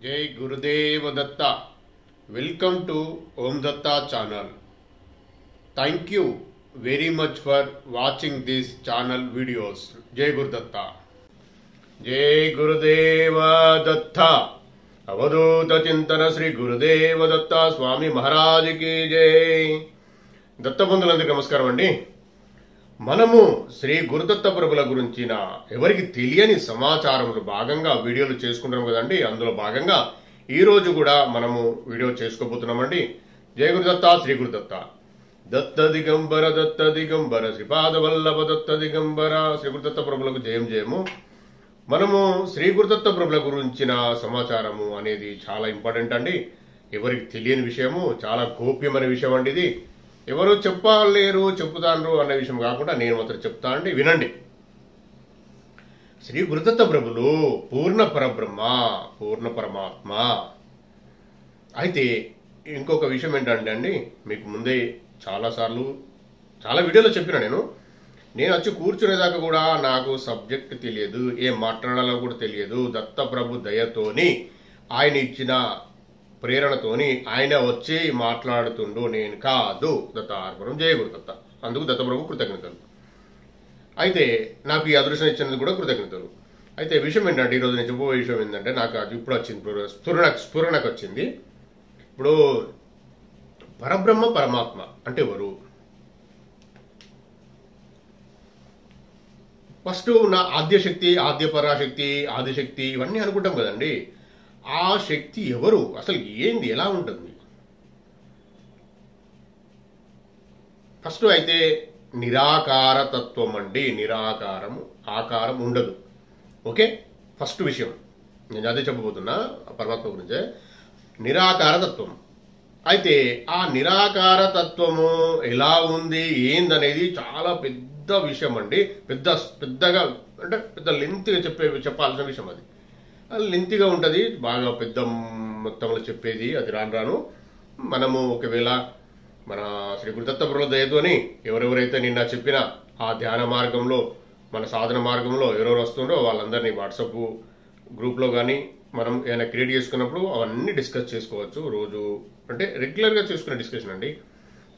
जय गुरुदेव Dutta. Welcome to Om Datta channel. Thank you very much for watching this channel videos. जय गुरु दत्ता. जय गुरुदेव दत्ता. अवधूत चिंतन श्री गुरुदेव दत्ता स्वामी महाराज की जय. దత్త బంధువులందరికీ నమస్కారం అండి. మనము శ్రీ గురుదత్త ప్రభుల గురించిన ఎవరికి తెలియని సమాచారంలో భాగంగా వీడియోలు చేసుకుంటాం కదండి. అందులో భాగంగా ఈ రోజు కూడా మనము వీడియో చేసుకోబోతున్నామండి. జయ గురుదత్త శ్రీ గురుదత్త. దత్త దిగంబర శ్రీపాద వల్లభ దత్త దిగంబర శ్రీ గురుదత్త ప్రభులకు జయం జయము. మనము శ్రీ గురుదత్త ప్రభుల గురించిన సమాచారము అనేది చాలా ఇంపార్టెంట్ అండి. ఎవరికి తెలియని విషయము, చాలా గోప్యమైన విషయం అండి. ఇది ఎవరు చెప్పలేరు, చెప్పుతాను అనే విషయం కాకుండా నేను మాత్రం చెప్తా అండి, వినండి. శ్రీ గురుదత్త ప్రభులు పూర్ణ పరబ్రహ్మ, పూర్ణ పరమాత్మ. అయితే ఇంకొక విషయం ఏంటంటే అండి, మీకు ముందే చాలాసార్లు చాలా వీడియోలో చెప్పిన నేను వచ్చి కూర్చునేదాకా కూడా నాకు సబ్జెక్ట్ తెలియదు, ఏం మాట్లాడాలో కూడా తెలియదు. దత్త ప్రభు దయతోని ఆయన ఇచ్చిన ప్రేరణతోని ఆయన వచ్చి మాట్లాడుతుండు, నేను కాదు. దత్తార్పణం జయ గురుదత్త. అందుకు దత్తప్రభు కృతజ్ఞతలు. అయితే నాకు ఈ అదృష్టం ఇచ్చినందుకు కూడా కృతజ్ఞతలు. అయితే విషయం ఏంటంటే, ఈరోజు నేను చెప్పబోయే విషయం ఏంటంటే, నాకు అది ఇప్పుడు వచ్చింది, స్ఫురణకు వచ్చింది. ఇప్పుడు పరబ్రహ్మ పరమాత్మ అంటే ఎవరు? ఫస్ట్ నా ఆద్యశక్తి, ఆద్య పరాశక్తి, ఆదిశక్తి ఇవన్నీ అనుకుంటాం కదండి. ఆ శక్తి ఎవరు, అసలు ఏంది, ఎలా ఉంటుంది? ఫస్ట్ అయితే నిరాకార తత్వం అండి. నిరాకారము, ఆకారం ఉండదు. ఓకే, ఫస్ట్ విషయం నేను అదే చెప్పబోతున్నా పరమాత్మ గురించే. నిరాకార తత్వం. అయితే ఆ నిరాకార తత్వము ఎలా ఉంది, ఏందనేది చాలా పెద్ద విషయం అండి. పెద్దగా అంటే పెద్ద లెంత్గా చెప్పాల్సిన విషయం. అది లెంతిగా ఉంటుంది, బాగా పెద్ద మొత్తంలో చెప్పేది. అది రాను రాను మనము ఒకవేళ మన శ్రీ గురుదత్త ప్రభుల దయతోని ఎవరెవరైతే నిన్న చెప్పిన ఆ ధ్యాన మార్గంలో, మన సాధన మార్గంలో ఎవరెవరు వస్తుండో వాళ్ళందరినీ వాట్సాప్ గ్రూప్లో కానీ మనం ఏమైనా క్రియేట్ చేసుకున్నప్పుడు అవన్నీ డిస్కస్ చేసుకోవచ్చు. రోజు అంటే రెగ్యులర్గా చేసుకునే డిస్కషన్ అండి.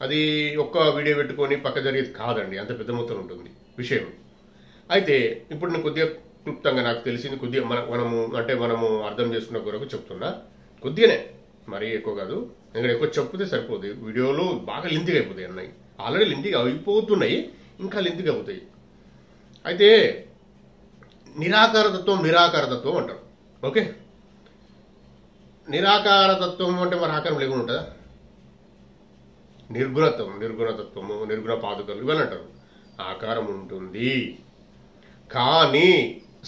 అది ఒక్క వీడియో పెట్టుకొని పక్క జరిగేది కాదండి, అంత పెద్ద మొత్తం ఉంటుంది విషయం. అయితే ఇప్పుడు నేను కొద్దిగా క్లుప్తంగా నాకు తెలిసింది కొద్దిగా మనము అర్థం చేసుకున్న కొరకు చెప్తున్నా. కొద్దిగానే, మరీ ఎక్కువ కాదు. ఎందుకంటే ఎక్కువ చెప్తే సరిపోదు, వీడియోలు బాగా లింతిగా అయిపోతాయి. అన్నవి ఆల్రెడీ లింతిగా అయిపోతున్నాయి, ఇంకా లింతిగా అవుతాయి. అయితే నిరాకారతత్వం అంటారు. ఓకే, నిరాకారతత్వం అంటే మరి ఆకారం లేకుండా ఉంటుందా? నిర్గుణతత్వము, నిర్గుణ పాదుకలు ఇవన్నీ అంటారు. ఆకారం ఉంటుంది, కానీ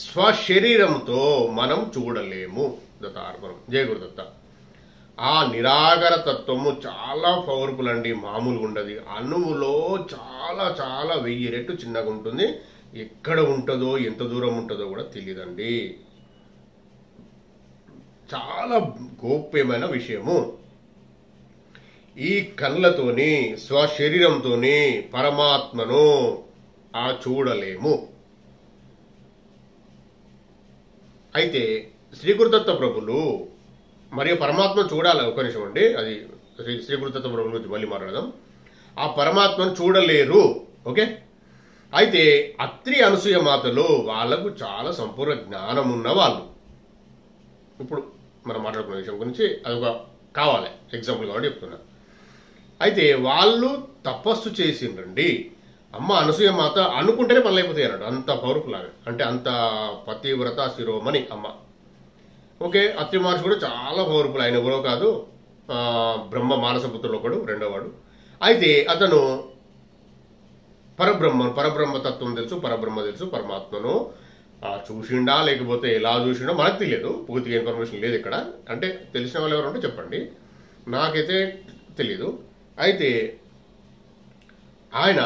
స్వశరీరంతో మనం చూడలేము. దత్తార్పణం జయ గురుదత్త. ఆ నిరాకార తత్వము చాలా పవర్ఫుల్ అండి, మామూలుగా ఉండదు. అణువులో చాలా చాలా 1000 రెట్లు చిన్నగా ఉంటుంది. ఎక్కడ ఉంటుందో, ఎంత దూరం ఉంటుందో కూడా తెలియదండి. చాలా గోప్యమైన విషయము. ఈ కళ్ళతోని, స్వశరీరంతోని పరమాత్మను చూడలేము. అయితే శ్రీ గురుదత్త ప్రభులు మరియు పరమాత్మ చూడాలి. ఒక నిమిషం అండి, అది శ్రీ గురుదత్త ప్రభుల గురించి మళ్ళీ మాట్లాడదాం. ఆ పరమాత్మను చూడలేరు. ఓకే, అయితే అత్రి అనసూయ మాతలు వాళ్ళకు చాలా సంపూర్ణ జ్ఞానం ఉన్న వాళ్ళు. ఇప్పుడు మనం మాట్లాడుకున్న విషయం గురించి అదొక కావాలి ఎగ్జాంపుల్ కాబట్టి చెప్తున్నా. అయితే వాళ్ళు తపస్సు చేసిండ్రండి. అమ్మ అనసూయ మాత అనుకుంటేనే పనులు అయిపోతాయి అన్నాడు. అంత పవర్ఫుల్ లాగా, అంటే అంత పతివ్రత శిరోమణి అమ్మ. ఓకే, అత్రి మహర్షి కూడా చాలా పవర్ఫుల్. ఆయన కూడా కాదు, బ్రహ్మ మానసపుత్రుడు ఒకడు, రెండోవాడు. అయితే అతను పరబ్రహ్మ తత్వం తెలుసు, పరబ్రహ్మ తెలుసు. పరమాత్మను చూసిండా లేకపోతే ఎలా చూసిండో మనకు తెలియదు, పూర్తిగా ఇన్ఫర్మేషన్ లేదు ఇక్కడ. అంటే తెలిసిన వాళ్ళు ఎవరు ఉంటే చెప్పండి, నాకైతే తెలియదు. అయితే ఆయన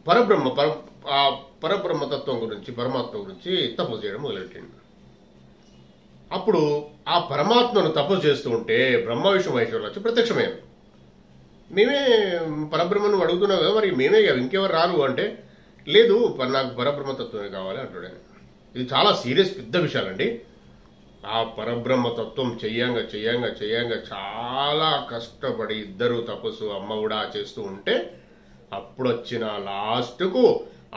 పరబ్రహ్మ తత్వం గురించి, పరమాత్మ గురించి తపస్సు చేయడం మొదలెట్టిండు. అప్పుడు ఆ పరమాత్మను తపస్సు చేస్తూ ఉంటే బ్రహ్మ విష్ణు మహేశ్వరులు వచ్చి ప్రత్యక్షమయ్యారు. మేమే పరబ్రహ్మను అడుగుతున్నాం కదా, మరి మేమే ఇంకెవరు రారు అంటే, లేదు నాకు పరబ్రహ్మతత్వమే కావాలి అంటాడు. ఇది చాలా సీరియస్ పెద్ద విషయాలండి. ఆ పరబ్రహ్మతత్వం చెయ్యంగా చెయ్యంగా చెయ్యంగా చాలా కష్టపడి ఇద్దరు తపస్సు అమ్మ కూడా చేస్తూ ఉంటే అప్పుడు వచ్చిన లాస్ట్కు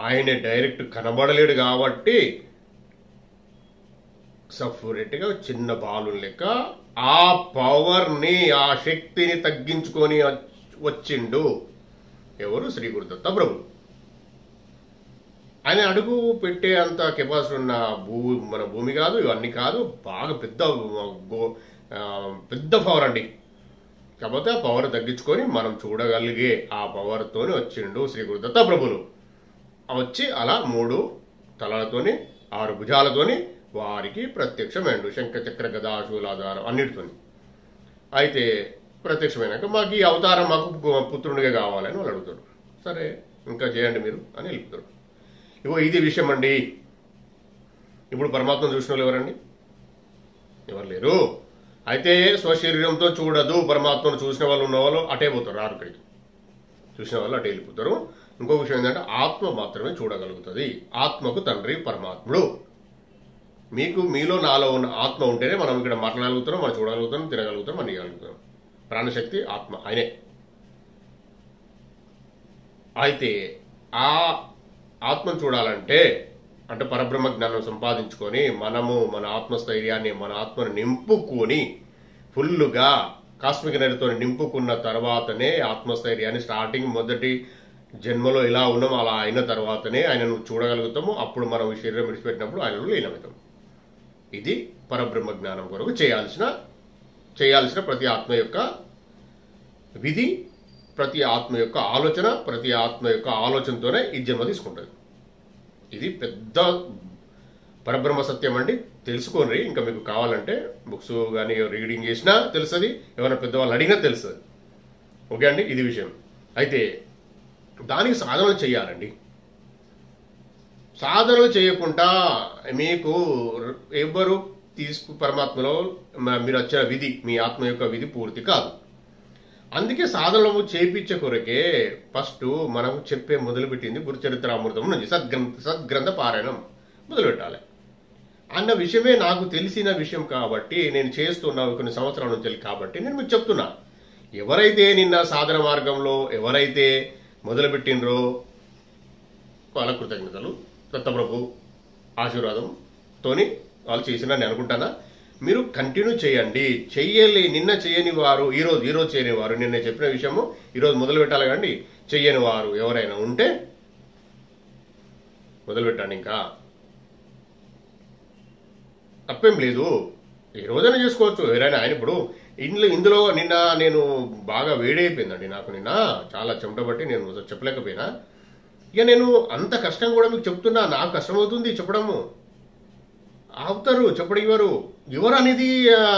ఆయన డైరెక్ట్ కనబడలేడు కాబట్టి సపరేట్గా చిన్న బాలు లెక్క ఆ పవర్ని ఆ శక్తిని తగ్గించుకొని వచ్చిండు ఎవరు శ్రీ గురుదత్త ప్రభు. ఆయన అడుగు పెట్టే అంత కెపాసిటీ ఉన్న మన భూమి కాదు, ఇవన్నీ కాదు, బాగా పెద్ద పవర్ అండి. కాకపోతే ఆ పవర్ తగ్గించుకొని మనం చూడగలిగే ఆ పవర్తోని వచ్చిండు శ్రీ గురుదత్త ప్రభులు. వచ్చి అలా 3 తలలతోని 6 భుజాలతోని వారికి ప్రత్యక్షమైండు శంఖ చక్ర గదాశూలాధారం అన్నిటితోని. అయితే ప్రత్యక్షమైనాక మాకు ఈ అవతారం మాకు పుత్రునిగా కావాలని వాళ్ళు అడుగుతాడు. సరే ఇంకా చేయండి మీరు అని వెళ్ళిపోతాడు. ఇగో ఇది విషయం అండి. ఇప్పుడు పరమాత్మను చూసిన వాళ్ళు ఎవరండి? ఎవరు లేరు. అయితే స్వశరీరంతో చూడదు పరమాత్మను చూసిన వాళ్ళు ఉన్నవాళ్ళు అటే పోతారు, రారు ఇక్కడికి. చూసిన వాళ్ళు అటే వెళ్ళిపోతారు. ఇంకో విషయం ఏంటంటే ఆత్మ మాత్రమే చూడగలుగుతుంది. ఆత్మకు తండ్రి పరమాత్ముడు. మీలో నాలో ఉన్న ఆత్మ ఉంటేనే మనం ఇక్కడ మాట్లాడగలుగుతాం, మనం చూడగలుగుతాం, తినగలుగుతాం, మనం ఇవ్వగలుగుతాం. ప్రాణశక్తి ఆత్మ ఆయనే. అయితే ఆ ఆత్మను చూడాలంటే అంటే పరబ్రహ్మ జ్ఞానం సంపాదించుకొని మనము మన ఆత్మస్థైర్యాన్ని మన ఆత్మను నింపుకొని ఫుల్లుగా కాస్మిక ఎనర్జీతో నింపుకున్న తర్వాతనే ఆత్మస్థైర్యాన్ని స్టార్టింగ్ మొదటి జన్మలో ఇలా ఉన్నాం అలా అయిన తర్వాతనే ఆయనను చూడగలుగుతాము. అప్పుడు మనం ఈ శరీరం విడిచిపెట్టినప్పుడు ఆయనను లీనమవుతాం. ఇది పరబ్రహ్మ జ్ఞానం కొరకు చేయాల్సిన ప్రతి ఆత్మ యొక్క విధి, ప్రతి ఆత్మ యొక్క ఆలోచన, ప్రతి ఆత్మ యొక్క ఆలోచనతోనే ఈ జన్మ తీసుకుంటుంది. ఇది పెద్ద పరబ్రహ్మ సత్యం అండి. తెలుసుకోండి. ఇంకా మీకు కావాలంటే బుక్స్ కానీ రీడింగ్ చేసినా తెలుస్తుంది, ఎవరైనా పెద్దవాళ్ళు అడిగినా తెలుస్తుంది. ఓకే అండి, ఇది విషయం. అయితే దానికి సాధనలు చేయాలండి. సాధనలు చేయకుండా మీకు ఎవ్వరు పరమాత్మలో మీరు వచ్చిన విధి, మీ ఆత్మ యొక్క విధి పూర్తి కాదు. అందుకే సాధనలు చేయించే కొరకే ఫస్ట్ మనం చెప్పే మొదలుపెట్టింది గురుచరిత్రామృతం నుంచి సద్గ్రంథ పారాయణం మొదలుపెట్టాలి అన్న విషయమే నాకు తెలిసిన విషయం కాబట్టి నేను చేస్తున్నా కొన్ని సంవత్సరాల నుంచి కాబట్టి నేను మీకు చెప్తున్నా. ఎవరైతే నిన్న సాధన మార్గంలో ఎవరైతే మొదలుపెట్టినరో వాళ్ళ కృతజ్ఞతలు. దత్తప్రభు ఆశీర్వాదంతోని వాళ్ళు చేసిన నేను అనుకుంటానా. మీరు కంటిన్యూ చేయండి. నిన్న చేయని వారు ఈరోజు చేయని వారు, నిన్న చెప్పిన విషయము ఈరోజు మొదలు పెట్టాలి కండి. చెయ్యని వారు ఎవరైనా ఉంటే మొదలు పెట్టండి. ఇంకా తప్పేం లేదు, ఏ రోజైనా చేసుకోవచ్చు ఎవరైనా. ఆయన ఇప్పుడు ఇందులో నిన్న నేను బాగా వేడైపోయిందండి. నాకు నిన్న చాలా చెమట బట్టి నేను చెప్పలేకపోయినా. ఇక నేను అంత కష్టం కూడా మీకు చెప్తున్నా. నాకు కష్టమవుతుంది చెప్పడము. ఆపుతారు, చెప్పడం ఎవరు అనేది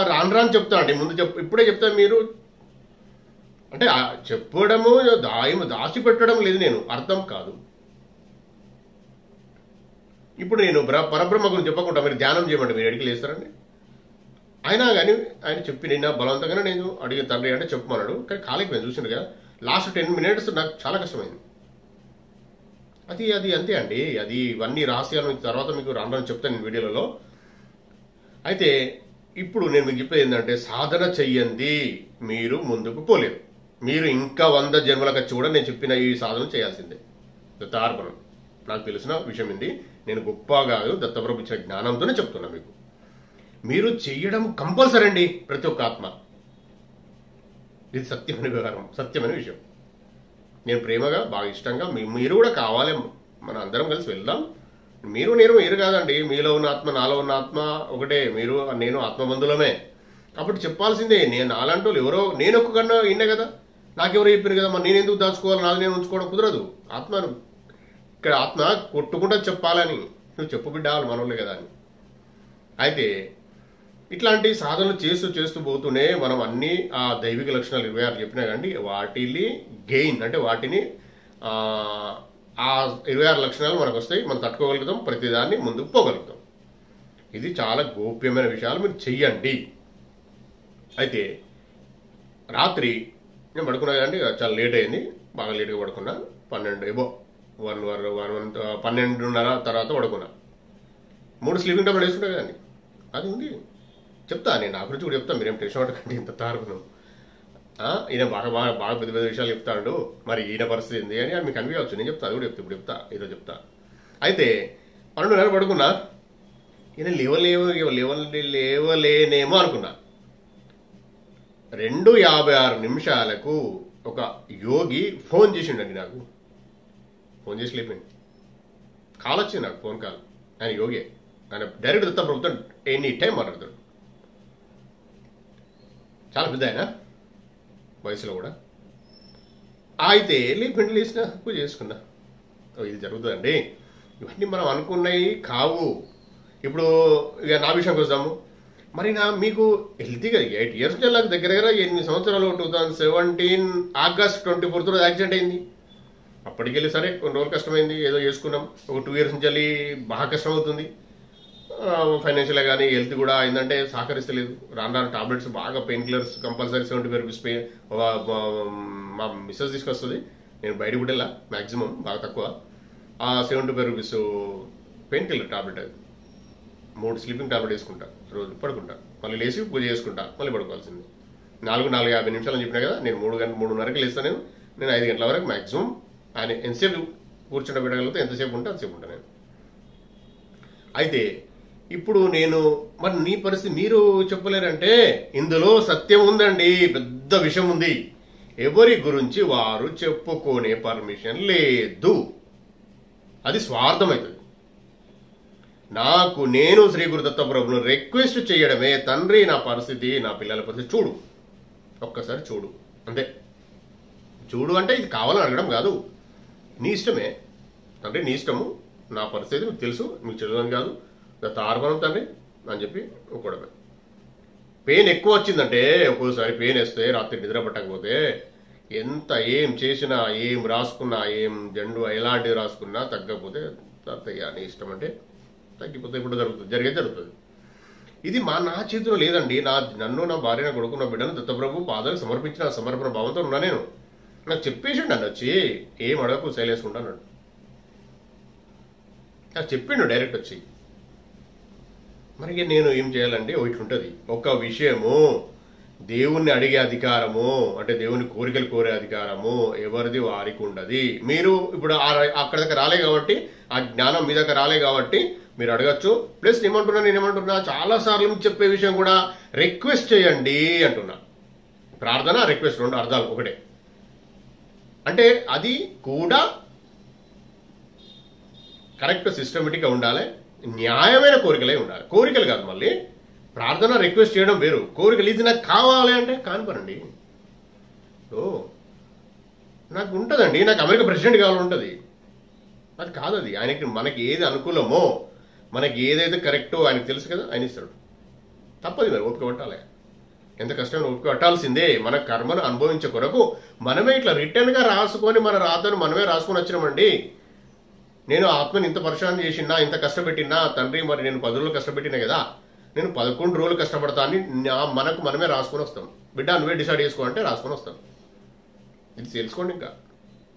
రాను చెప్తా అండి. ముందు ఇప్పుడే చెప్తా. మీరు అంటే చెప్పడము దాచిపెట్టడం లేదు, నేను అర్థం కాదు. ఇప్పుడు నేను పరబ్రహ్మ గురించి చెప్పకుండా మీరు ధ్యానం చేయమంటే మీరు అడిగి లేస్తారండి. అయినా కానీ ఆయన చెప్పి నిన్న బలవంతంగానే నేను అడిగి తండ్రి అంటే చెప్పమన్నాడు. కానీ కాలేకపోయింది. చూసిండు కదా, లాస్ట్ 10 minutes నాకు చాలా కష్టమైంది. అది అంతే అండి. అది ఇవన్నీ రహస్యాల నుంచి తర్వాత మీకు రాను చెప్తాను నేను వీడియోలలో. అయితే ఇప్పుడు నేను మీకు చెప్పేది ఏంటంటే సాధన చెయ్యండి, మీరు ముందుకు పోలేరు. మీరు ఇంకా 100 జన్మలకు వచ్చి కూడా నేను చెప్పిన ఈ సాధన చేయాల్సిందే. దత్తార్పణం నాకు తెలిసిన విషయం ఇది. నేను గొప్ప కాదు, దత్తప్రభు ఇచ్చిన జ్ఞానంతోనే చెప్తున్నా మీకు. మీరు చెయ్యడం కంపల్సరీ అండి. ప్రతి ఒక్క ఆత్మ ఇది సత్యమైన వ్యవహారం, సత్యమైన విషయం. నేను ప్రేమగా బాగా ఇష్టంగా మీరు కూడా కావాలి, మన అందరం కలిసి వెళ్దాం. మీరు కాదండి. మీలో ఉన్న ఆత్మ నాలో ఉన్న ఆత్మ ఒకటే. నేను ఆత్మబంధులమే కాబట్టి చెప్పాల్సిందే. నేను నాలంటూ ఎవరో నేను ఒక్క కన్నా విన్నా కదా, నాకెవరో చెప్పారు కదా, మరి నేను ఎందుకు దాచుకోవాలి? నాది నేను ఉంచుకోవడం కుదరదు. ఆత్మను ఇక్కడ ఆత్మ కొట్టుకుంటా చెప్పాలని నువ్వు చెప్పు బిడ్డాలి మనోళ్ళే కదా అని. అయితే ఇట్లాంటి సాధనలు చేస్తూ పోతూనే మనం అన్ని ఆ దైవిక లక్షణాలు 26 చెప్పినా కానీ వాటిని గెయిన్ అంటే వాటిని ఆ 26 లక్షణాలు మనకు వస్తాయి. మనం తట్టుకోగలుగుతాం, ప్రతిదాన్ని ముందుకు పోగలుగుతాం. ఇది చాలా గోప్యమైన విషయాలు, మీరు చెయ్యండి. అయితే రాత్రి నేను పడుకున్నా కదండి, చాలా లేట్ అయింది, బాగా లేట్గా పడుకున్నా. 12:30 తర్వాత పడుకున్నా. 3 స్లీపింగ్ టాబ్లెట్ వేసుకుంటా కదండి, అది ఉంది. చెప్తా, నేను నా గురించి కూడా చెప్తాను, మీరేం టెన్షన్ పడకండి. ఇంత తారుకును ఈయన బాగా బాగా బాగా పెద్ద పెద్ద విషయాలు చెప్తాడు, మరి ఈయన పరిస్థితి ఏంది అని మీకు అనిపించవచ్చు. నేను చెప్తా, అది కూడా చెప్తా, ఇప్పుడు చెప్తా, ఏదో చెప్తా. అయితే 12:30 పడుకున్నా, ఈయన లేవలేనేమో అనుకున్నా. 2:56 ఒక యోగి ఫోన్ చేసిండండి నాకు. ఫోన్ చేసి లేపిండి, కాల్ వచ్చింది నాకు, ఫోన్ కాల్. ఆయన యోగి, ఆయన డైరెక్ట్ దత్త ప్రభుత్వం ఎనీ టైం మాట్లాడతాడు. చాలా పెద్ద ఆయన వయసులో కూడా. అయితే లేపిండి, లేచిన పూజ చేసుకున్నా. ఇది జరుగుతుందండి, ఇవన్నీ మనం అనుకున్నవి కావు. ఇప్పుడు ఇక నా విషయంకి వస్తాము. మరి మీకు హెల్తీగా 8 years నాకు దగ్గర 8 సంవత్సరాలు 2017 August 24 యాక్సిడెంట్ అయింది. అప్పటికెళ్ళి సరే కొన్ని రోజులు కష్టమైంది, ఏదో చేసుకున్నాం. ఒక 2 years నుంచి వెళ్ళి బాగా కష్టం అవుతుంది. ఫైనాన్షియల్గా కానీ హెల్త్ కూడా ఏంటంటే సహకరిస్తలేదు. రాను టాబ్లెట్స్ బాగా పెయిన్ కిల్లర్స్ కంపల్సరీ 75 rupees మా మిస్సెస్ తీసుకొస్తుంది. నేను బయట కూడా వెళ్ళా, మ్యాక్సిమం బాగా తక్కువ. ఆ 75 rupees పెయిన్ కిల్లర్ టాబ్లెట్, అది 3 స్లీపింగ్ టాబ్లెట్ వేసుకుంటా, రోజు పడుకుంటా, మళ్ళీ లేచి పూజ చేసుకుంటా, మళ్ళీ పడుకోవాల్సింది. 4:50 నిమిషాలు అని చెప్పినా కదా, నేను 3:30కి లేస్తాను. నేను 5 గంటల వరకు మ్యాక్సిమం ఆయన ఎంతసేపు కూర్చుంట పెట్టగలిగితే ఎంతసేపు ఉంటే అంతసేపు ఉంటాను నేను. అయితే ఇప్పుడు నేను మరి నీ పరిస్థితి మీరు చెప్పలేరంటే ఇందులో సత్యం ఉందండి, పెద్ద విషయం ఉంది. ఎవరి గురించి వారు చెప్పుకునే పర్మిషన్ లేదు, అది స్వార్థమవుతుంది. నేను శ్రీ గురుదత్త ప్రభువును రిక్వెస్ట్ చేయడమే, తండ్రి నా పరిస్థితి, నా పిల్లల పరిస్థితి చూడు, ఒక్కసారి చూడు, అంతే. చూడు అంటే ఇది కావాలని అడగడం కాదు, నీ ఇష్టమే తండ్రి, నీ ఇష్టము, నా పరిస్థితి మీకు తెలుసు, మీకు చదవని కాదు, తార్పణం తండ్రి అని చెప్పి ఒక్కడమే. పెయిన్ ఎక్కువ వచ్చిందంటే, ఒక్కోసారి పెయిన్ వేస్తే రాత్రి నిద్ర పట్టకపోతే ఎంత ఏం చేసినా, ఏం రాసుకున్నా, ఏం జెండు ఎలాంటిది రాసుకున్నా తగ్గకపోతే తాతయ్య నీ ఇష్టం అంటే తగ్గిపోతే ఇప్పుడు జరుగుతుంది. ఇది నా చేతిలో లేదండి. నన్ను, నా భార్య, నా కొడుకు, నా బిడ్డను దత్తప్రభు పాదాలకు సమర్పించిన సమర్పణ భావంతో ఉన్నా నేను. నాకు చెప్పేసిండు అన్న వచ్చి, ఏం అడగకు శైలేసుకుంటాను నాకు చెప్పిండు డైరెక్ట్ వచ్చి. మరి నేను ఏం చేయాలండి, ఇట్లుంటది ఒక విషయము. దేవుణ్ణి అడిగే అధికారము, అంటే దేవుని కోరికలు కోరే అధికారము ఎవరిది వారికి ఉండదు. మీరు ఇప్పుడు అక్కడ దాకా రాలే కాబట్టి, ఆ జ్ఞానం మీ దగ్గర రాలే కాబట్టి మీరు అడగచ్చు. ప్లస్ నేనేమంటున్నా చాలా సార్లు మీకు చెప్పే విషయం కూడా రిక్వెస్ట్ చేయండి అంటున్నా. ప్రార్థన, రిక్వెస్ట్ 2 అర్థాలు ఒకటే. అంటే అది కూడా కరెక్ట్ సిస్టమేటిక్గా ఉండాలి, న్యాయమైన కోరికలే ఉండాలి. కోరికలు కాదు, మళ్ళీ ప్రార్థన రిక్వెస్ట్ చేయడం వేరు, కోరికలు ఇది నాకు కావాలి అంటే కానిపరండి. నాకు ఉంటుందండి, నాకు అమెరికా ప్రెసిడెంట్ కావాలని ఉంటుంది, అది కాదు. అది ఆయనకి మనకి ఏది అనుకూలమో, మనకి ఏదైతే కరెక్టో ఆయనకు తెలుసు కదా, ఆయన ఇస్తాడు. తప్పదు, మరి ఓపిక పట్టాలి, ఎంత కష్టమైన ఓపిక పట్టాల్సిందే. మన కర్మను అనుభవించే కొరకు మనమే ఇట్లా రిటర్న్గా రాసుకొని, మన రాతను మనమే రాసుకొని వచ్చినామండి. నేను ఆత్మని ఇంత పరిశ్రమ చేసినా, ఇంత కష్టపెట్టినా తండ్రి, మరి నేను 10 రోజులు కష్టపెట్టినా కదా, నేను 11 రోజులు కష్టపడతా అని మనకు మనమే రాసుకొని వస్తాం. బిడ్డ నువ్వే డిసైడ్ చేసుకో అంటే రాసుకొని వస్తాం. ఇది తెలుసుకోండి. ఇంకా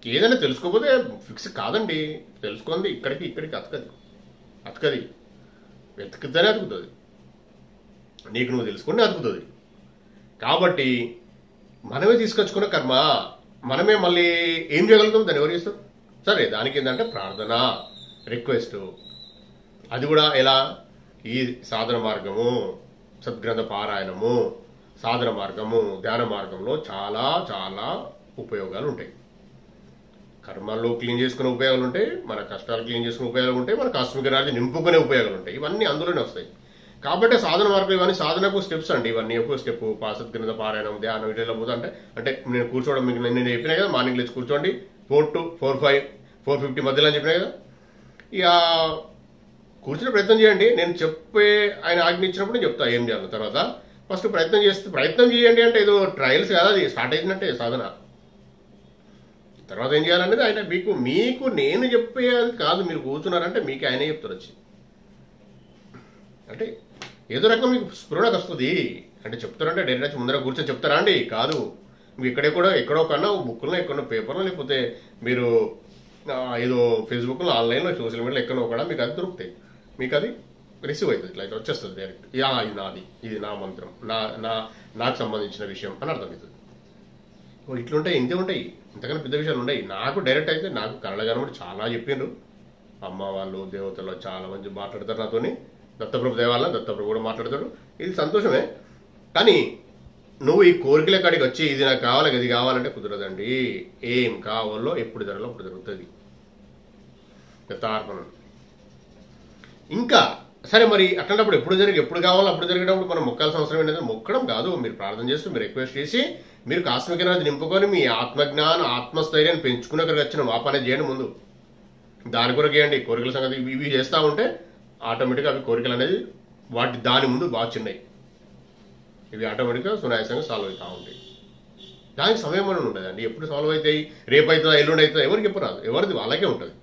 ఏదైనా తెలుసుకోకపోతే ఫిక్స్ కాదండి, తెలుసుకోండి. ఇక్కడికి అతకది వెతుకుతూనే అతుకుతుంది, నీకు నువ్వు తెలుసుకుంటే అతుకుతుంది. కాబట్టి మనమే తీసుకొచ్చుకున్న కర్మ మనమే మళ్ళీ ఏం చేయగలుగుతాం, దాన్ని ఎవరు చేస్తాం? సరే, దానికి ఏంటంటే ప్రార్థన, రిక్వెస్ట్. అది కూడా ఎలా? ఈ సాధన మార్గము, సద్గ్రంథ పారాయణము, సాధన మార్గము, ధ్యాన మార్గంలో చాలా చాలా ఉపయోగాలు ఉంటాయి. కర్మల్లో క్లీన్ చేసుకునే ఉపయోగాలు ఉంటాయి, మన కష్టాలు క్లీన్ చేసుకునే ఉపయోగాలు ఉంటాయి, మన కాస్మిక ఎనర్జీ నింపుకునే ఉపయోగాలు ఉంటాయి. ఇవన్నీ అందులోనే వస్తాయి. కాబట్టి సాధన మార్గం ఇవన్నీ సాధనకు స్టెప్స్ అండి. ఇవన్నీ ఒక స్టెప్ సద్గ్రంథ పారాయణం, ధ్యానం, వీటిలో పోతా అంటే నేను కూర్చోవడం మీకు నేను చెప్పినా కదా, మార్నింగ్ లేచి కూర్చోండి 4 to 4:50 మధ్యలో అని చెప్పినా కదా. ఇక కూర్చుని ప్రయత్నం చేయండి. నేను ఆయన ఆజ్ఞ ఇచ్చినప్పుడు నేను చెప్తా ఏం చేయాలి. తర్వాత ఫస్ట్ ప్రయత్నం చేయండి అంటే ఏదో ట్రయల్స్ కాదు, అది స్టార్ట్ అయినట్టే సాధన. తర్వాత ఏం చేయాలనేది ఆయన మీకు నేను చెప్పేది కాదు. మీరు కూర్చున్నారంటే మీకు ఆయనే చెప్తారు వచ్చి. అంటే ఏదో రకంగా మీకు స్ఫురణకు వస్తుంది. అంటే చెప్తారంటే డైరెక్ట్ వచ్చి ముందర కూర్చొని చెప్తారా అండి? కాదు. మీకు ఎక్కడో కన్నా బుక్లో, ఎక్కడో పేపర్లో, లేకపోతే మీరు ఏదో ఫేస్బుక్లో, ఆన్లైన్లో, సోషల్ మీడియాలో ఎక్కడో కూడా మీకు అది దొరుకుతాయి. మీకు అది రిసీవ్ అవుతుంది, ఇట్లా వచ్చేస్తుంది డైరెక్ట్. ఇది నాది, ఇది నా మంత్రం, నాకు సంబంధించిన విషయం అని అర్థమవుతుంది. ఇట్లుంటాయి, ఇంతే ఉంటాయి, ఇంతకన్నా పెద్ద విషయాలు ఉన్నాయి. నాకు డైరెక్ట్ అయితే నాకు కన్నడగానం చాలా చెప్పిండ్రు. అమ్మ వాళ్ళు దేవతలు చాలా మంది మాట్లాడతారు నాతోని. దత్తప్రభు దేవాల దత్తప్రభు కూడా మాట్లాడతాడు. ఇది సంతోషమే. కానీ నువ్వు ఈ కోరికల కాడికి వచ్చి ఇది నాకు కావాలి, ఇది కావాలంటే కుదరదండి. ఏం కావాలో ఎప్పుడు జరగాలో అప్పుడు జరుగుతుంది. దత్తార్పణం. ఇంకా సరే, మరి అట్లాంటప్పుడు ఎప్పుడు కావాలో అప్పుడు జరిగేటప్పుడు మనం మొక్కాల్సిన అవసరం ఏంటంటే, మొక్కడం కాదు, మీరు ప్రార్థన చేస్తూ మీరు రిక్వెస్ట్ చేసి మీరు కాస్మిక ఎనర్జీ నింపుకొని మీ ఆత్మజ్ఞానం ఆత్మస్థైర్యాన్ని పెంచుకునే కొరకు వచ్చిన మా పని చేయండి. ముందు దాని కొరకు చేయండి. కోరికల సంగతి ఇవి చేస్తూ ఉంటే ఆటోమేటిక్గా అవి కోరికలు అనేది దాని ముందు బాగా చిన్నవి, ఇవి ఆటోమేటిక్గా సునాయాసంగా సాల్వ్ అవుతూ ఉంటాయి. దానికి సమయం అని ఉండదండి. ఎప్పుడు సాల్వ్ అవుతాయి, రేపు అవుతుందా ఎల్లుండి అవుతుందా ఎవరికి ఎప్పుడు రాదు. ఎవరిది వాళ్ళకే ఉంటుంది.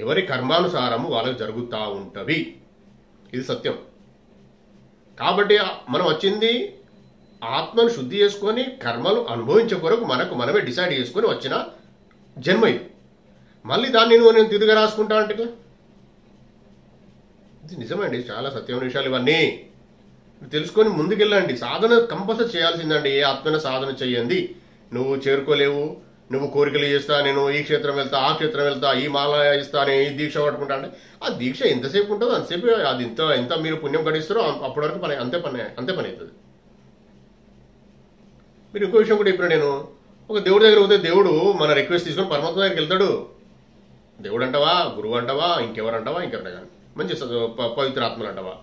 ఎవరి కర్మానుసారము వాళ్ళకి జరుగుతూ ఉంటవి. ఇది సత్యం. కాబట్టి మనం వచ్చింది ఆత్మను శుద్ధి చేసుకొని కర్మలు అనుభవించే కొరకు మనమే డిసైడ్ చేసుకొని వచ్చిన జన్మ ఇది. మళ్ళీ దాన్ని నేను తిరిగి రాసుకుంటా అంటే ఇది నిజమండి. చాలా సత్యమైన విషయాలు ఇవన్నీ తెలుసుకొని ముందుకెళ్ళండి. సాధన కంపల్సరీ చేయాల్సిందండి. ఏ ఆత్మైన సాధన చెయ్యండి నువ్వు చేరుకోలేవు. నువ్వు కోరికలు చేస్తా, నేను ఈ క్షేత్రం వెళ్తా, ఆ క్షేత్రం వెళ్తా, ఈ మాల ఇస్తా, నేను ఈ దీక్ష పట్టుకుంటా అంటే ఆ దీక్ష ఎంతసేపు ఉంటుందో అంతసేపు అది ఎంత మీరు పుణ్యం గడిస్తారో అప్పటి వరకు పని అంతే పని అవుతుంది. మీరు ఇంకో విషయం కూడా ఇప్పుడు నేను ఒక దేవుడి దగ్గర పోతే దేవుడు మన రిక్వెస్ట్ తీసుకొని పరమాత్మ దగ్గరికి వెళ్తాడు. దేవుడు అంటావా, గురువు అంటావా, ఇంకెవరంటావా, ఇంకెవరైనా కానీ మంచి పవిత్ర ఆత్మలు అంటావా,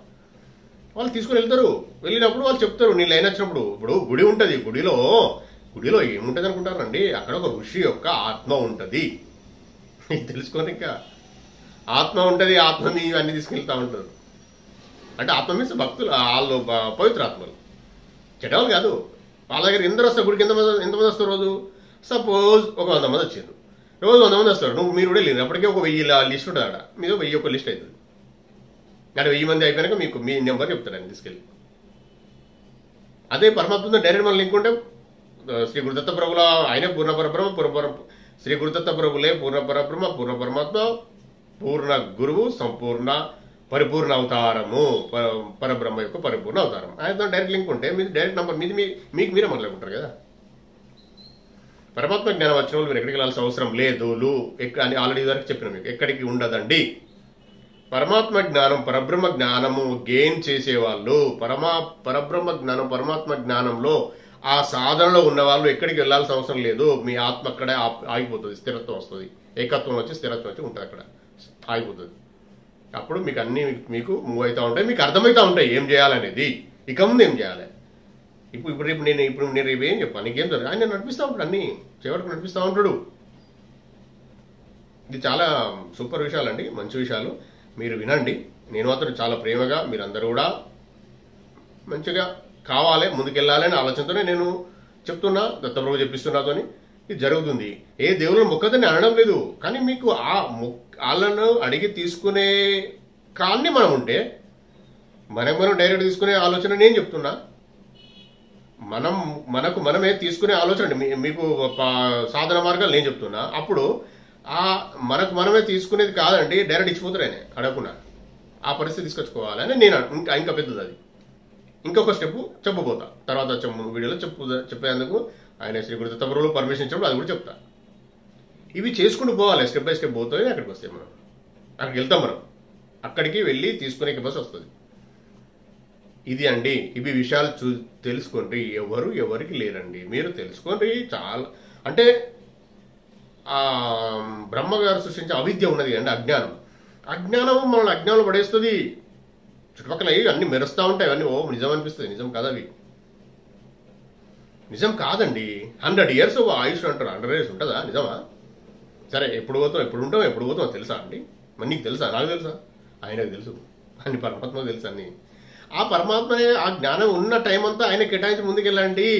వాళ్ళు తీసుకొని వెళ్తారు. వెళ్ళినప్పుడు వాళ్ళు చెప్తారు నీ లైన్ వచ్చినప్పుడు. ఇప్పుడు గుడి ఉంటుంది, గుడిలో ఏముంటుంది అనుకుంటారండి, అక్కడ ఒక ఋషి యొక్క ఆత్మ ఉంటుంది. తెలుసుకొని ఇంకా ఆత్మ ఉంటుంది, ఆత్మని అన్ని తీసుకెళ్తా ఉంటారు. అంటే ఆత్మ మీన్స్ భక్తులు, వాళ్ళు పవిత్ర ఆత్మలు, చెడ్డవాళ్ళు కాదు. వాళ్ళ దగ్గర ఎందరు వస్తారు గుడికి? ఎంతమంది వస్తారు రోజు? సపోజ్ ఒక 100 మంది వచ్చారు, రోజు 100 మంది వస్తారు. మీరు కూడా వెళ్ళింది అప్పటికే ఒక 1000 లిస్ట్ ఉంటుంది. అక్కడ మీరు 1000 లిస్ట్ అవుతుంది. అంటే 1000 మంది అయిపోయినాక మీకు మీ నెంబర్ చెప్తాడు ఆయన తీసుకెళ్ళి. అదే పరమాత్మ డైరెక్ట్ మన లింక్ ఉంటే శ్రీ గురుదత్త ప్రభుల ఆయనే పూర్ణ పరబ్రహ్మ, శ్రీ గురుదత్త ప్రభులే పూర్ణ పరబ్రహ్మ, పూర్ణ పరమాత్మ, పూర్ణ గురువు, సంపూర్ణ పరిపూర్ణ అవతారము, పరబ్రహ్మ యొక్క పరిపూర్ణ అవతారం. ఆయనతో డైరెక్ట్ లింక్ ఉంటే మీరు డైరెక్ట్ నంబర్ మీకు మీరే మొదలుకుంటారు కదా. పరమాత్మ జ్ఞానం వచ్చిన వాళ్ళు మీరు ఎక్కడికి వెళ్ళాల్సిన అవసరం లేదు అని ఆల్రెడీ వరకు చెప్పిన మీకు ఎక్కడికి ఉండదండి. పరమాత్మ జ్ఞానం పరబ్రహ్మ జ్ఞానము గెయిన్ చేసేవాళ్ళు, పరబ్రహ్మ జ్ఞానం పరమాత్మ జ్ఞానంలో ఆ సాధనలో ఉన్న వాళ్ళు ఎక్కడికి వెళ్ళాల్సిన అవసరం లేదు. మీ ఆత్మ అక్కడే ఆగిపోతుంది, స్థిరత్వం వస్తుంది, ఏకత్వం వచ్చి స్థిరత్వం వచ్చి ఉంటుంది, అక్కడ ఆగిపోతుంది. అప్పుడు మీకు అన్ని మీకు మూవ్ అవుతూ ఉంటాయి, మీకు అర్థమవుతూ ఉంటాయి ఏం చేయాలనేది. ఇక ముందు ఏం చేయాలి. ఇప్పుడు నేను రేపు ఏం చెప్పాను, నీకేం జరగదు, ఆయన నడిపిస్తూ ఉంటాడు, అన్ని చివరికి నడిపిస్తూ ఉంటాడు. ఇది చాలా సూపర్ విషయాలండి, మంచి విషయాలు. మీరు వినండి. నేను మాత్రం చాలా ప్రేమగా మీరందరూ కూడా మంచిగా కావాలి, ముందుకెళ్ళాలి అనే ఆలోచనతోనే నేను చెప్తున్నా. దత్తప్రభు చెప్పిస్తున్నాతోని ఇది జరుగుతుంది. ఏ దేవుళ్ళని మొక్కదని అనడం లేదు, కానీ మీకు వాళ్ళను అడిగి తీసుకునే కాన్ని మనం ఉంటే మనం డైరెక్ట్ తీసుకునే ఆలోచన నేను చెప్తున్నా. మనమే తీసుకునే ఆలోచన మీకు సాధన మార్గాలు నేను చెప్తున్నా. అప్పుడు మనమే తీసుకునేది కాదండి, డైరెక్ట్ ఇచ్చిపోతారు ఆయన అడగకుండా. ఆ పరిస్థితి తీసుకొచ్చుకోవాలని నేను ఇంకా పెద్దది అది. ఇంకొక స్టెప్ చెప్పబోతా తర్వాత వీడియోలో చెప్పేందుకు ఆయన శ్రీ గురుదత్త ప్రభువులు పర్మిషన్ ఇచ్చినప్పుడు అది కూడా చెప్తా. ఇవి చేసుకుంటూ పోవాలి, స్టెప్ బై స్టెప్ పోతే అక్కడికి వస్తాయి. మనం అక్కడికి వెళ్తాం, మనం అక్కడికి వెళ్ళి తీసుకునే కెపాసిటీ వస్తుంది. ఇది అండి, ఇవి విషయాలు తెలుసుకోండి. ఎవరికి లేరండి, మీరు తెలుసుకోండి. చాలా అంటే బ్రహ్మగారు సృష్టించే అవిద్య ఉన్నది అండి, అజ్ఞానం మనల్ని అజ్ఞానంలో పడేస్తుంది. చుట్టుపక్కల అన్ని మెరుస్తూ ఉంటాయి, అవన్నీ ఓ నిజం అనిపిస్తుంది. నిజం కాదు, అవి నిజం కాదండి. 100 years ఆయుష్ అంటారు. 100 years ఉంటుందా? నిజమా? సరే, ఎప్పుడు పోతాం తెలుసా అండి? మరి నీకు తెలుసా? నాకు తెలుసా? ఆయనకు తెలుసు, అని పరమాత్మకు తెలుసు అని. ఆ పరమాత్మనే ఆ జ్ఞానం ఉన్న టైం అంతా ఆయన కేటాయించి ముందుకెళ్ళండి.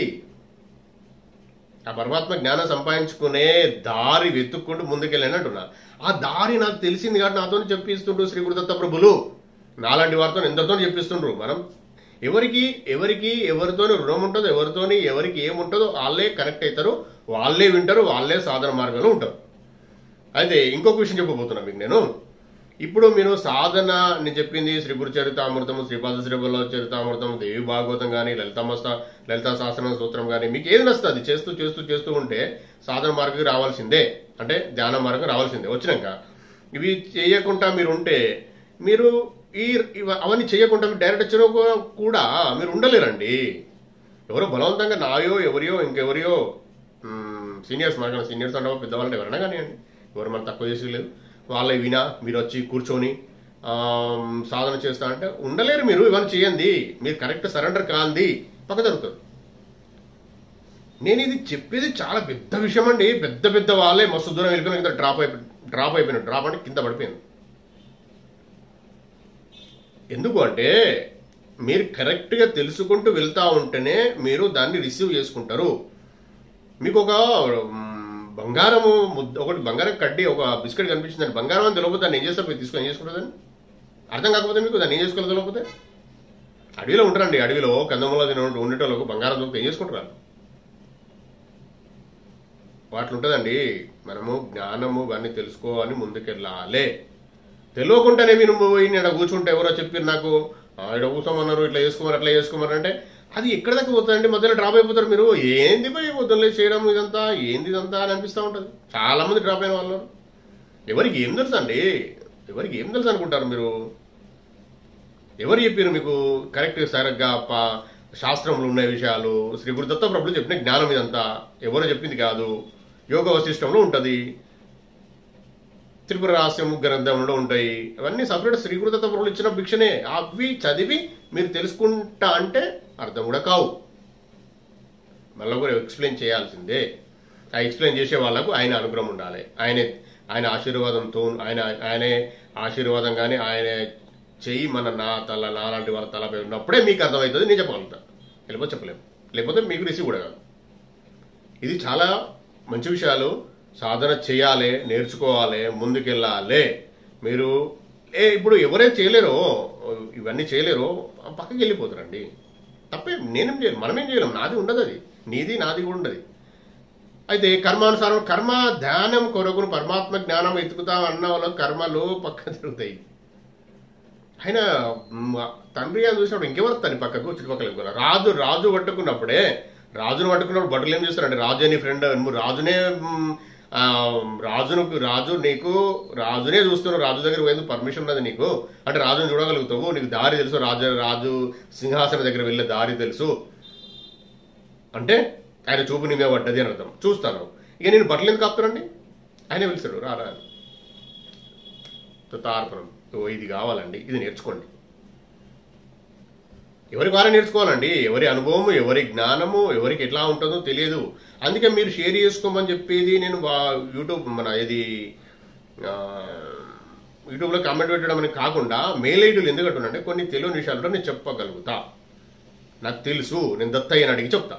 ఆ పరమాత్మ జ్ఞానం సంపాదించుకునే దారి వెతుక్కుంటూ ముందుకెళ్ళండి అంటున్నా. ఆ దారి నాకు తెలిసింది కాబట్టి నాతో చెప్పిస్తుండ్రు శ్రీ గురుదత్త ప్రభులు. నాలాంటి వారితో ఎందరితో చెప్పిస్తుండ్రు. మనం ఎవరితో రుణం ఉంటుందో, ఎవరికి ఏముంటుందో వాళ్ళే కనెక్ట్ అవుతారు, వాళ్ళే వింటారు, వాళ్ళే సాధన మార్గంలో ఉంటారు. అయితే ఇంకొక విషయం చెప్పబోతున్నా మీకు నేను. ఇప్పుడు మీరు సాధన నేను చెప్పింది శ్రీ గురు చరితామృతము, శ్రీపాద శ్రీవల్ల చరితామృతం, దేవి భాగవతం కానీ, లలితా సహస్ర స్తోత్రం కానీ, మీకు ఏది నస్తుంది చేస్తూ చేస్తూ చేస్తూ ఉంటే సాధన మార్గం రావాల్సిందే, అంటే ధ్యాన మార్గం రావాల్సిందే. వచ్చినాక ఇవి చేయకుండా మీరు ఉంటే మీరు అవన్నీ చేయకుండా మీరు డైరెక్ట్ వచ్చిన కూడా మీరు ఉండలేరండి. ఎవరో బలవంతంగా నాయో ఎవరియో ఇంకెవరియో సీనియర్స్ మనకన్నా సీనియర్స్ అంటే పెద్దవాళ్ళు ఎవరైనా కానివ్వండి, ఎవరు మనం తక్కువ చేసేయలేదు, వాళ్ళ వినా మీరు వచ్చి కూర్చొని సాధన చేస్తా అంటే ఉండలేరు. మీరు ఇవన్నీ చేయండి, మీరు కరెక్ట్ సరెండర్ కాంది పక్క జరుగుతుంది. నేను ఇది చెప్పేది చాలా పెద్ద విషయం అండి. పెద్ద పెద్ద వాళ్ళే మస్తు దూరం వెళ్ళిపోయిన కింద డ్రాప్ అయిపోయినాడు. డ్రాప్ అంటే కింద పడిపోయింది. ఎందుకు అంటే మీరు కరెక్ట్గా తెలుసుకుంటూ వెళ్తా ఉంటేనే మీరు దాన్ని రిసీవ్ చేసుకుంటారు. మీకు ఒక బంగారము ఒకటి బంగారం కడ్డీ ఒక బిస్కెట్ కనిపించిందండి, బంగారం అని తెలియకపోతే దాన్ని ఏం చేస్తారు? మీరు తీసుకొని ఏం చేసుకుంటుందని అర్థం కాకపోతే మీకు దాన్ని ఏం చేసుకోవాలి తెలియకపోతే? అడవిలో ఉంటారండి, అడవిలో కందమూల ఉండేటోళ్ళకు బంగారం దొరికితే ఏం చేసుకుంటారు? వాటిలో ఉంటుందండి. మనము జ్ఞానము ఇవన్నీ తెలుసుకోవాలి, ముందుకెళ్ళాలి. తెలియకుండానే మీరు ఇక్కడ కూర్చుంటే ఎవరో చెప్పారు నాకు ఇక్కడ కూర్చోమన్నారు, ఇట్లా చేసుకోమన్నారు, అట్లా చేసుకోమన్నారు అంటే అది ఎక్కడ దాకా పోతుందండి? మధ్యలో డ్రాప్ అయిపోతారు. మీరు ఏంది పోయి పొద్దున్నలే చేయడం ఇదంతా ఏంది ఇదంతా అని అనిపిస్తూ ఉంటుంది. చాలా మంది డ్రాప్ అయిన వాళ్ళు. ఎవరికి ఏం తెలుసు అండి? ఎవరికి ఏం తెలుసు అనుకుంటారు మీరు? ఎవరు చెప్పారు మీకు కరెక్ట్ సరిగ్గా శాస్త్రంలో ఉన్న విషయాలు? శ్రీ గురు దత్త ప్రభులు చెప్పిన జ్ఞానం ఇదంతా ఎవరో చెప్పింది కాదు. యోగ వశిష్టంలో ఉంటుంది, త్రిపుర రహస్యం గ్రంథంలో ఉంటాయి. అవన్నీ సపరేట్ శ్రీ గురు దత్త ప్రభులు ఇచ్చిన భిక్షనే. అవి చదివి మీరు తెలుసుకుంటా అంటే అర్థం కూడా కావు. మళ్ళీ కూడా ఎక్స్ప్లెయిన్ చేయాల్సిందే. ఆ ఎక్స్ప్లెయిన్ చేసే వాళ్ళకు ఆయన అనుగ్రహం ఉండాలి. ఆయన ఆశీర్వాదంతో ఆయనే ఆశీర్వాదం కానీ ఆయన చెయ్యి నాలాంటి వాళ్ళ తలపై ఉన్నప్పుడే మీకు అర్థమవుతుంది. నేను చెప్పగలుగుతా, లేకపోతే చెప్పలేము, లేకపోతే మీకు రిసీవ్ కూడా కాదు. ఇది చాలా మంచి విషయాలు. సాధన చేయాలి, నేర్చుకోవాలి, ముందుకెళ్ళాలి. మీరు ఇప్పుడు ఎవరైతే చేయలేరో ఇవన్నీ చేయలేరో పక్కకి వెళ్ళిపోతారండి. తప్పే నేనేం చేయను, మనమేం చేయలేం. నాది ఉండదు, అది నీది నాది కూడా ఉండదు. అయితే కర్మానుసారం కర్మ ధ్యానం కొరకును పరమాత్మ జ్ఞానం ఎత్తుకుతాం అన్న వాళ్ళ కర్మలు పక్క తిరుగుతాయి. ఆయన తండ్రి అని చూసినప్పుడు ఇంకెవరు పక్కకు చుట్టుపక్కల రాజు పట్టుకున్నప్పుడే రాజును పట్టుకున్నప్పుడు బట్టలు ఏం చేస్తారంటే రాజు అని ఫ్రెండ్ రాజునే రాజునే చూస్తున్నావు, రాజు దగ్గర పోయేందుకు పర్మిషన్ ఉన్నది నీకు అంటే రాజుని చూడగలుగుతావు, నీకు దారి తెలుసు, రాజు సింహాసనం దగ్గర వెళ్ళే దారి తెలుసు అంటే ఆయన చూపు నీ మీద పడ్డది అని అర్థం. చూస్తాను ఇక నేను బట్టలు ఎందుకు కాపుతానండి? ఆయనే పిలుస్తాడు, రారా తార్పణం, ఇది కావాలండి, ఇది నేర్చుకోండి. ఎవరి ద్వారా నేర్చుకోవాలండి? ఎవరి అనుభవము, ఎవరి జ్ఞానము, ఎవరికి ఎట్లా ఉంటుందో తెలియదు. అందుకే మీరు షేర్ చేసుకోమని చెప్పేది. నేను యూట్యూబ్లో కామెంట్ పెట్టడం అని కాకుండా మెయిల్ ఐడీలు ఎందుకు అంటున్నానంటే కొన్ని తెలియని విషయాల్లో నేను చెప్పగలుగుతా. నాకు తెలుసు, నేను దత్తయ్యని అడిగి చెప్తా.